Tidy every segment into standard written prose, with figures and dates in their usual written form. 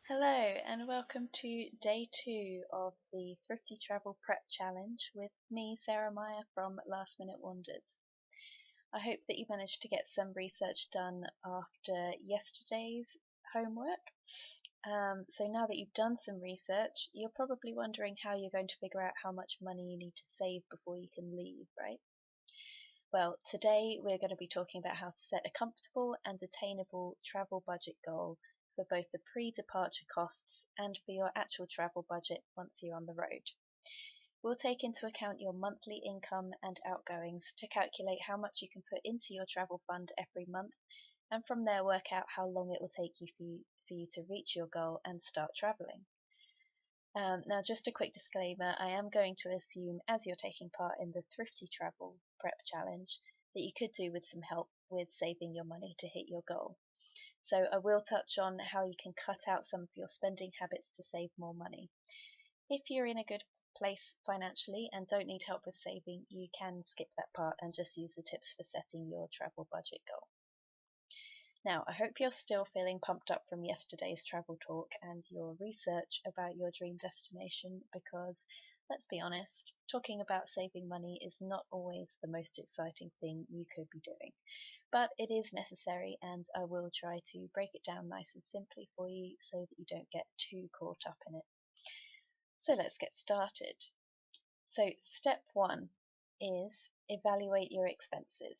Hello and welcome to day 2 of the Thrifty Travel Prep Challenge with me, Sarah Meyer from Last Minute Wonders. I hope that you managed to get some research done after yesterday's homework. So now that you've done some research, you're probably wondering how you're going to figure out how much money you need to save before you can leave, right? Well, today we're going to be talking about how to set a comfortable and attainable travel budget goal for both the pre-departure costs and for your actual travel budget once you're on the road. We'll take into account your monthly income and outgoings to calculate how much you can put into your travel fund every month, and from there work out how long it will take you for you to reach your goal and start traveling. Now, just a quick disclaimer, I am going to assume as you're taking part in the Thrifty Travel Prep Challenge that you could do with some help with saving your money to hit your goal. So I will touch on how you can cut out some of your spending habits to save more money. If you're in a good place financially and don't need help with saving, you can skip that part and just use the tips for setting your travel budget goal. Now, I hope you're still feeling pumped up from yesterday's travel talk and your research about your dream destination because, let's be honest, talking about saving money is not always the most exciting thing you could be doing. But it is necessary, and I will try to break it down nice and simply for you so that you don't get too caught up in it. So let's get started. So step 1 is evaluate your expenses.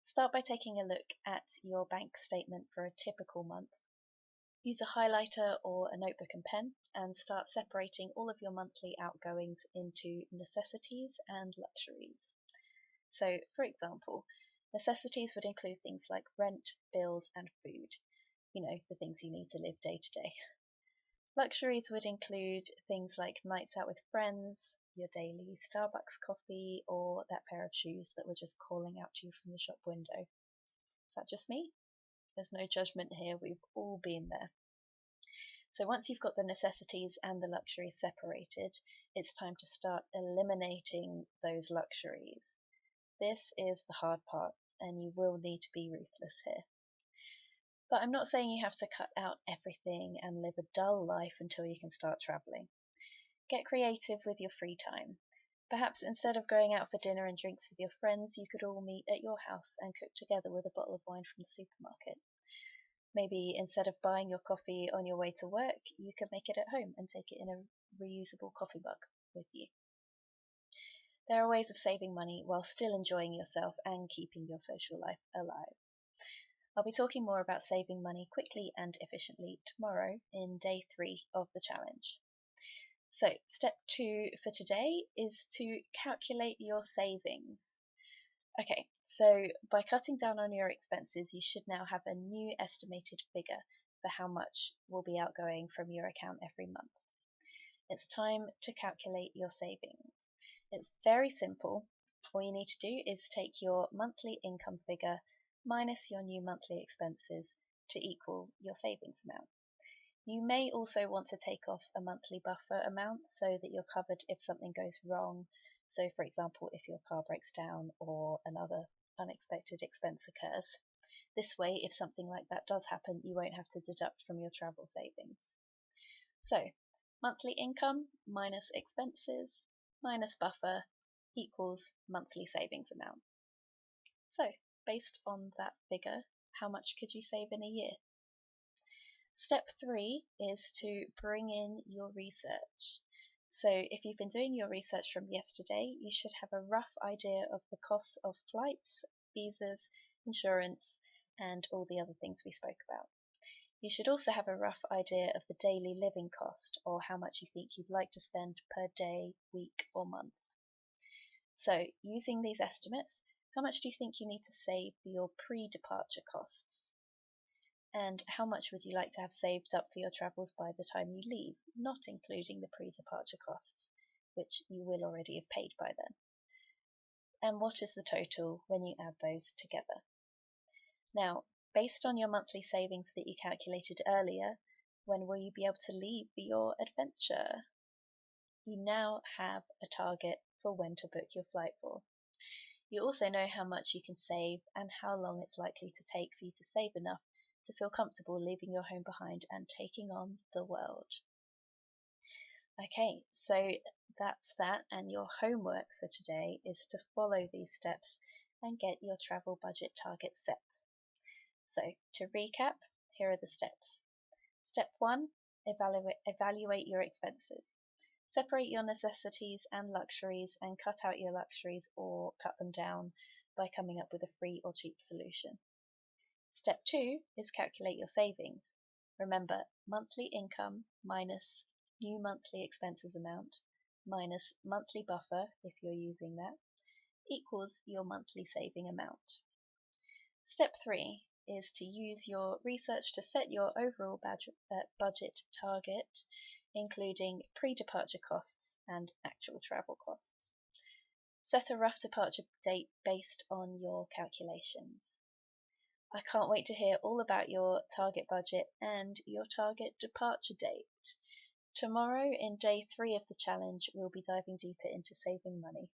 Start by taking a look at your bank statement for a typical month. Use a highlighter or a notebook and pen and start separating all of your monthly outgoings into necessities and luxuries. So, for example, necessities would include things like rent, bills, and food. You know, the things you need to live day to day. Luxuries would include things like nights out with friends, your daily Starbucks coffee, or that pair of shoes that were just calling out to you from the shop window. Is that just me? There's no judgment here, we've all been there. So once you've got the necessities and the luxuries separated, it's time to start eliminating those luxuries. This is the hard part, and you will need to be ruthless here. But I'm not saying you have to cut out everything and live a dull life until you can start travelling. Get creative with your free time. Perhaps instead of going out for dinner and drinks with your friends, you could all meet at your house and cook together with a bottle of wine from the supermarket. Maybe instead of buying your coffee on your way to work, you could make it at home and take it in a reusable coffee mug with you. There are ways of saving money while still enjoying yourself and keeping your social life alive. I'll be talking more about saving money quickly and efficiently tomorrow in day 3 of the challenge. So, step 2 for today is to calculate your savings. Okay, so by cutting down on your expenses, you should now have a new estimated figure for how much will be outgoing from your account every month. It's time to calculate your savings. It's very simple. All you need to do is take your monthly income figure minus your new monthly expenses to equal your savings amount. You may also want to take off a monthly buffer amount so that you're covered if something goes wrong. So, for example, if your car breaks down or another unexpected expense occurs. This way, if something like that does happen, you won't have to deduct from your travel savings. So, monthly income minus expenses minus buffer equals monthly savings amount. So, based on that figure, how much could you save in a year? Step 3 is to bring in your research. So if you've been doing your research from yesterday, you should have a rough idea of the costs of flights, visas, insurance, and all the other things we spoke about. You should also have a rough idea of the daily living cost, or how much you think you'd like to spend per day, week, or month. So using these estimates, how much do you think you need to save for your pre-departure costs? And how much would you like to have saved up for your travels by the time you leave, not including the pre-departure costs, which you will already have paid by then? And what is the total when you add those together? Now, based on your monthly savings that you calculated earlier, when will you be able to leave for your adventure? You now have a target for when to book your flight for. You also know how much you can save and how long it's likely to take for you to save enough to feel comfortable leaving your home behind and taking on the world. Okay, so that's that, and your homework for today is to follow these steps and get your travel budget target set. So to recap, here are the steps. Step 1, evaluate your expenses. Separate your necessities and luxuries and cut out your luxuries or cut them down by coming up with a free or cheap solution. Step 2 is calculate your savings. Remember, monthly income minus new monthly expenses amount minus monthly buffer, if you're using that, equals your monthly saving amount. Step 3 is to use your research to set your overall budget target, including pre-departure costs and actual travel costs. Set a rough departure date based on your calculations. I can't wait to hear all about your target budget and your target departure date. Tomorrow, in day 3 of the challenge, we'll be diving deeper into saving money.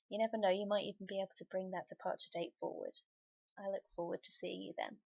You never know, you might even be able to bring that departure date forward. I look forward to seeing you then.